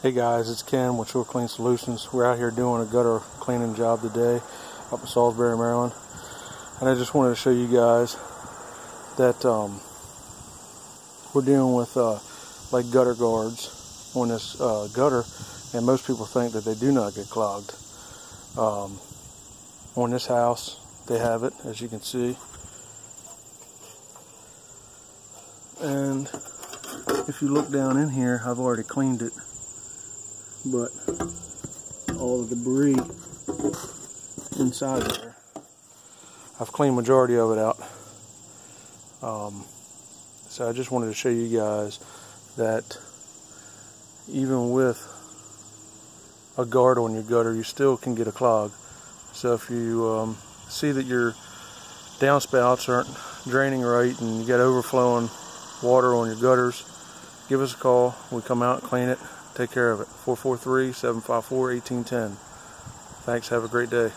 Hey guys, it's Ken with Shore Clean Solutions. We're out here doing a gutter cleaning job today up in Salisbury, Maryland. And I just wanted to show you guys that we're dealing with like gutter guards on this gutter, and most people think that they do not get clogged. On this house they have it, as you can see. And if you look down in here, I've already cleaned it, but all the debris inside there, I've cleaned majority of it out. So I just wanted to show you guys that even with a guard on your gutter, you still can get a clog. So if you see that your downspouts aren't draining right and you got overflowing water on your gutters, give us a call. We come out and clean it, take care of it. 443-754-1810. Thanks, have a great day.